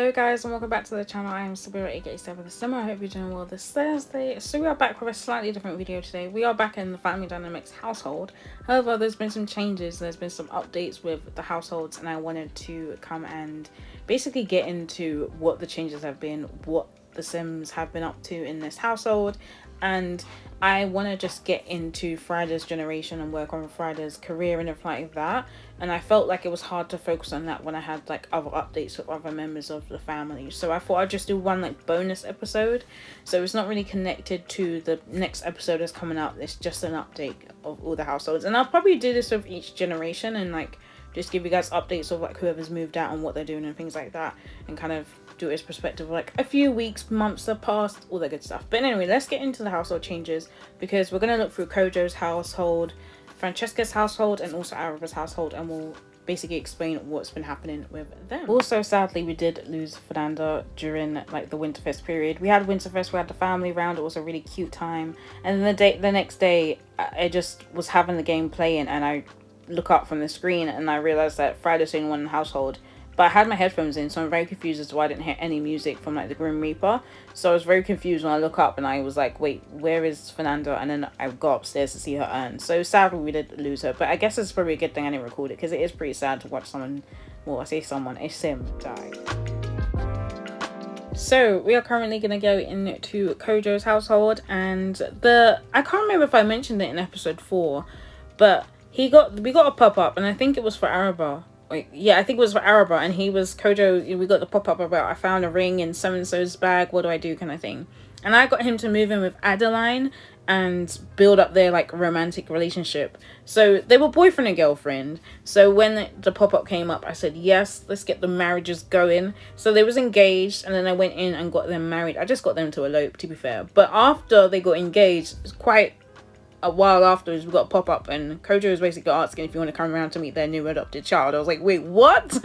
Hello guys and welcome back to the channel. I am Saabythesimmer. I hope you're doing well this Thursday. So we are back with a slightly different video today. We are back in the Family Dynamics household. However, there's been some changes, there's been some updates with the households, and I wanted to come and basically get into what the changes have been, what the Sims have been up to in this household, and I want to just get into Friday's generation and work on Friday's career and everything like that. And I felt like it was hard to focus on that when I had like other updates with other members of the family. So I thought I'd just do one like bonus episode. So it's not really connected to the next episode that's coming up. It's just an update of all the households. And I'll probably do this with each generation and like just give you guys updates of like whoever's moved out and what they're doing and things like that. And kind of do his perspective of like a few weeks, months have passed, all that good stuff. But anyway, let's get into the household changes because we're going to look through Kojo's household, Francesca's household, and also Araba's household, and we'll basically explain what's been happening with them. Also, sadly, we did lose Fernanda during like the Winterfest period. We had Winterfest, we had the family round, it was a really cute time, and then the next day I just was having the game playing and I look up from the screen and I realized that Friday's the only one in the household. But I had my headphones in, so I'm very confused as to why I didn't hear any music from like the Grim Reaper. So I was very confused when I look up and I was like, wait, where is Fernanda? And then I got upstairs to see her urn. So sadly we did lose her, but I guess it's probably a good thing I didn't record it because it is pretty sad to watch someone, well, I say someone, a Sim die. So we are currently going to go into Kojo's household, and I can't remember if I mentioned it in episode 4, but we got a pop-up, and I think it was for Araba. Wait, yeah, I think it was for Araba, and he was Kojo. We got the pop-up about I found a ring in so-and-so's bag, what do I do kind of thing. And I got him to move in with Adeline and build up their like romantic relationship. So they were boyfriend and girlfriend. So when the pop-up came up, I said, yes, let's get the marriages going. So they was engaged, and then I went in and got them married. I just got them to elope, to be fair. But after they got engaged, it's quite a while afterwards, we got a pop-up and Kojo was basically asking if you want to come around to meet their new adopted child. I was like, wait, what?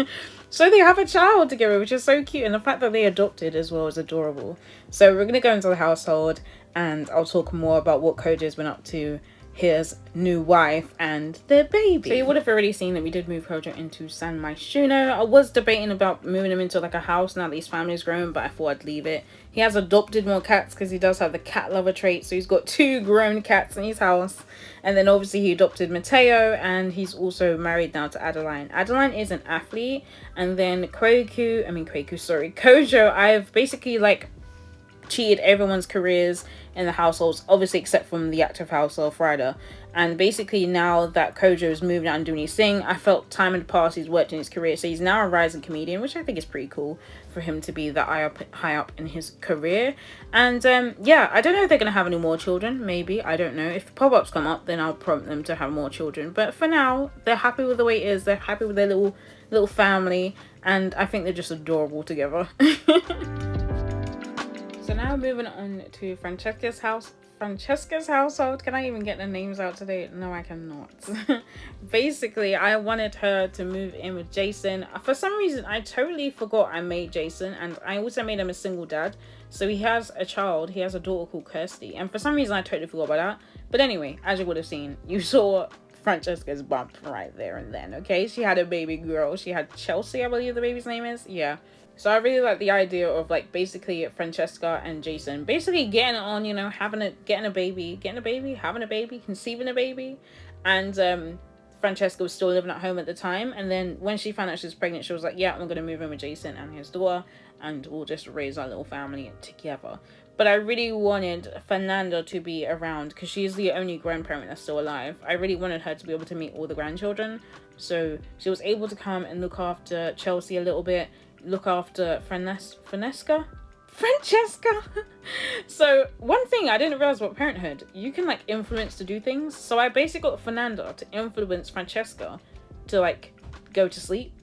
So they have a child together, which is so cute, and the fact that they adopted as well is adorable. So we're gonna go into the household and I'll talk more about what Kojo's been up to, his new wife and their baby. So you would have already seen that we did move Kojo into San Myshuno. I was debating about moving him into like a house now that his family's grown, but I thought I'd leave it. He has adopted more cats because he does have the cat lover trait, so he's got 2 grown cats in his house. And then obviously he adopted Mateo, and he's also married now to Adeline. Adeline is an athlete, and then Kojo, I've basically like cheated everyone's careers in the households, obviously except from the active household Frida. And basically now that Kojo is moving out and doing his thing, I felt time in the past he's worked in his career, so he's now a rising comedian, which I think is pretty cool for him to be that high up in his career. And yeah, I don't know if they're gonna have any more children. Maybe, I don't know. If pop-ups come up, then I'll prompt them to have more children, but for now they're happy with the way it is. They're happy with their little family, and I think they're just adorable together. So now moving on to Francesca's household. Can I even get the names out today? No, I cannot. Basically, I wanted her to move in with Jason. For some reason, I totally forgot I made Jason, and I also made him a single dad. So he has a child. He has a daughter called Kirsty, and for some reason, I totally forgot about that. But anyway, as you would have seen, you saw Francesca's bump right there and then, okay? She had a baby girl. She had Chelsea, I believe the baby's name is. Yeah. So I really like the idea of like basically Francesca and Jason basically getting it on, you know, getting a baby, having a baby, conceiving a baby. And Francesca was still living at home at the time, and then when she found out she was pregnant, she was like, yeah, I'm gonna move in with Jason and his daughter, and we'll just raise our little family together. But I really wanted Fernanda to be around because she's the only grandparent that's still alive. I really wanted her to be able to meet all the grandchildren, so she was able to come and look after Chelsea a little bit, look after Francesca. So one thing I didn't realize about parenthood, you can like influence to do things. So I basically got Fernanda to influence Francesca to like go to sleep,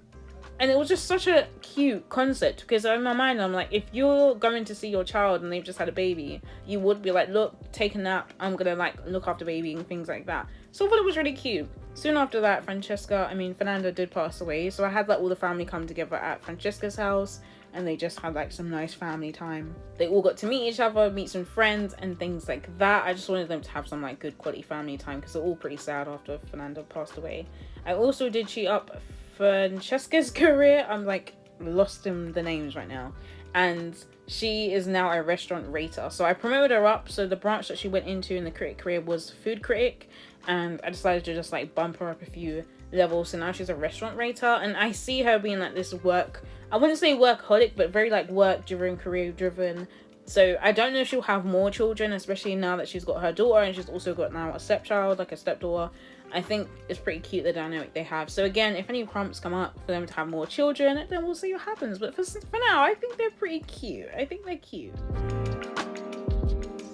and it was just such a cute concept because in my mind I'm like, if you're going to see your child and they've just had a baby, you would be like, look, take a nap, I'm gonna like look after baby and things like that. So I thought it was really cute. Soon after that, Fernanda did pass away, so I had like all the family come together at Francesca's house, and they just had like some nice family time. They all got to meet each other, meet some friends and things like that. I just wanted them to have some like good quality family time because they're all pretty sad after Fernanda passed away. I also did cheat up Francesca's career. I'm like lost in the names right now. And she is now a restaurant rater. So I promoted her up. So the branch that she went into in the critic career was food critic, and I decided to just like bump her up a few levels. So now she's a restaurant rater, and I see her being like this work, I wouldn't say workaholic, but very like work driven, career driven. So I don't know if she'll have more children, especially now that she's got her daughter, and she's also got now a stepchild, like a stepdaughter. I think it's pretty cute, the dynamic they have. So again, if any prompts come up for them to have more children, then we'll see what happens. But for now, I think they're pretty cute. I think they're cute.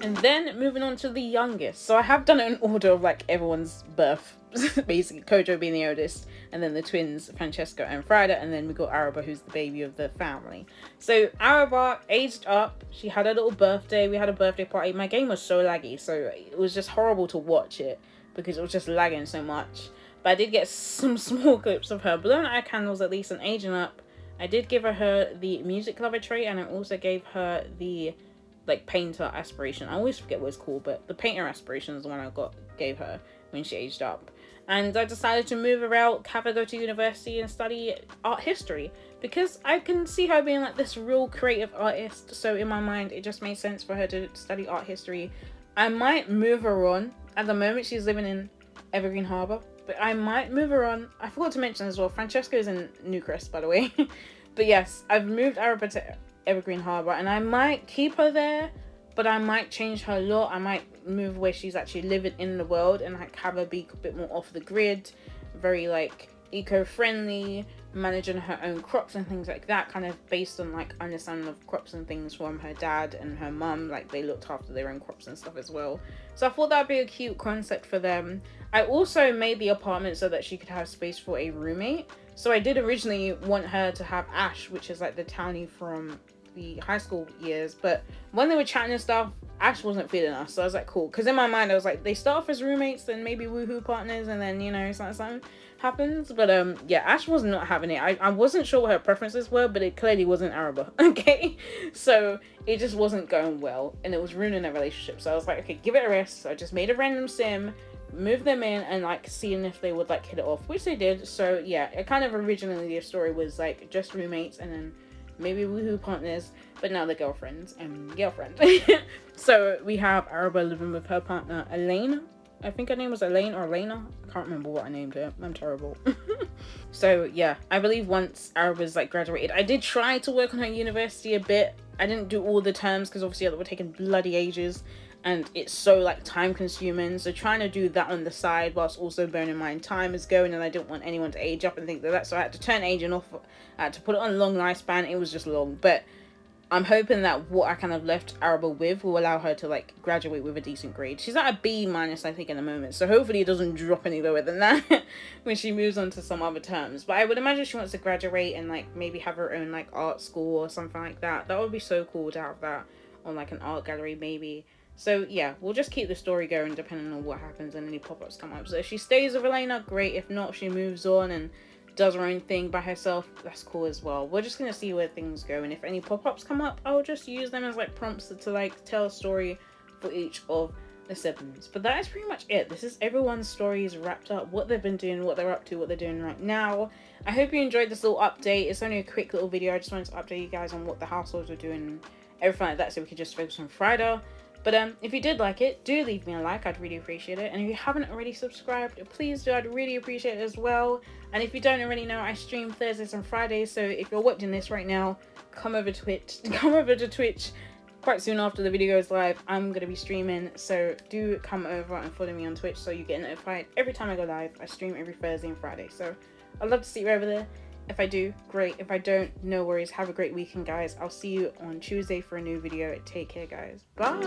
And then moving on to the youngest. So I have done it in order of like everyone's birth. Basically, Kojo being the oldest, and then the twins, Francesco and Frida, and then we got Araba, who's the baby of the family. So Araba aged up. She had a little birthday. We had a birthday party. My game was so laggy, so it was just horrible to watch it because it was just lagging so much. But I did get some small clips of her blowing out candles, at least, and aging up. I did give her the music lover trait, and I also gave her the like painter aspiration. I always forget what it's called, but the painter aspiration is the one I gave her when she aged up. And I decided to move her out, have her go to university and study art history, because I can see her being like this real creative artist. So in my mind, it just made sense for her to study art history. I might move her on. At the moment, she's living in Evergreen Harbour, but I might move her on. I forgot to mention as well, Francesco is in Newcrest, by the way. But yes, I've moved Araba to Evergreen Harbour, and I might keep her there, but I might change her lot. I might move where she's actually living in the world and like have her be a bit more off the grid, very like eco-friendly, managing her own crops and things like that, kind of based on like understanding of crops and things from her dad and her mum. Like they looked after their own crops and stuff as well. So I thought that'd be a cute concept for them. I also made the apartment so that she could have space for a roommate. So I did originally want her to have Ash, which is like the townie from the high school years, but when they were chatting and stuff, Ash wasn't feeling us. So I was like, cool, because in my mind I was like, they start off as roommates, then maybe woohoo partners, and then, you know, something happens. But yeah, Ash was not having it. I wasn't sure what her preferences were, but it clearly wasn't Araba. Okay, so it just wasn't going well, and it was ruining their relationship. So I was like, okay, give it a rest. So I just made a random sim, moved them in, and like seeing if they would like hit it off, which they did. So yeah, it kind of originally the story was like just roommates and then maybe woohoo partners, but now they're girlfriends and girlfriend. So we have Araba living with her partner Elaine. I think her name was Elaine or Elena. I can't remember what I named her. I'm terrible. So yeah, I believe once Araba's like graduated, I did try to work on her university a bit. I didn't do all the terms because obviously they were taking bloody ages, and it's so like time consuming. So trying to do that on the side whilst also bearing in mind time is going, and I didn't want anyone to age up and think that. So I had to turn aging off. I had to put it on long lifespan. It was just long, but I'm hoping that what I kind of left Araba with will allow her to like graduate with a decent grade. She's at a B minus, I think, in the moment. So hopefully it doesn't drop any lower than that when she moves on to some other terms. But I would imagine she wants to graduate and like maybe have her own like art school or something like that. That would be so cool to have that on like an art gallery maybe. So yeah, we'll just keep the story going depending on what happens and any pop-ups come up. So if she stays with Elena, great. If not, she moves on and does her own thing by herself. That's cool as well. We're just gonna see where things go, and if any pop-ups come up, I'll just use them as like prompts to like tell a story for each of the siblings. But that is pretty much it. This is everyone's stories wrapped up, what they've been doing, what they're up to, what they're doing right now. I hope you enjoyed this little update. It's only a quick little video. I just wanted to update you guys on what the households are doing and everything like that, so we could just focus on Friday. But if you did like it, do leave me a like. I'd really appreciate it. And if you haven't already subscribed, please do. I'd really appreciate it as well. And if you don't already know, I stream Thursdays and Fridays. So if you're watching this right now, come over to Twitch. Quite soon after the video goes live, I'm going to be streaming. So do come over and follow me on Twitch so you get notified every time I go live. I stream every Thursday and Friday. So I'd love to see you over there. If I do, great. If I don't, no worries. Have a great weekend, guys. I'll see you on Tuesday for a new video. Take care, guys. Bye.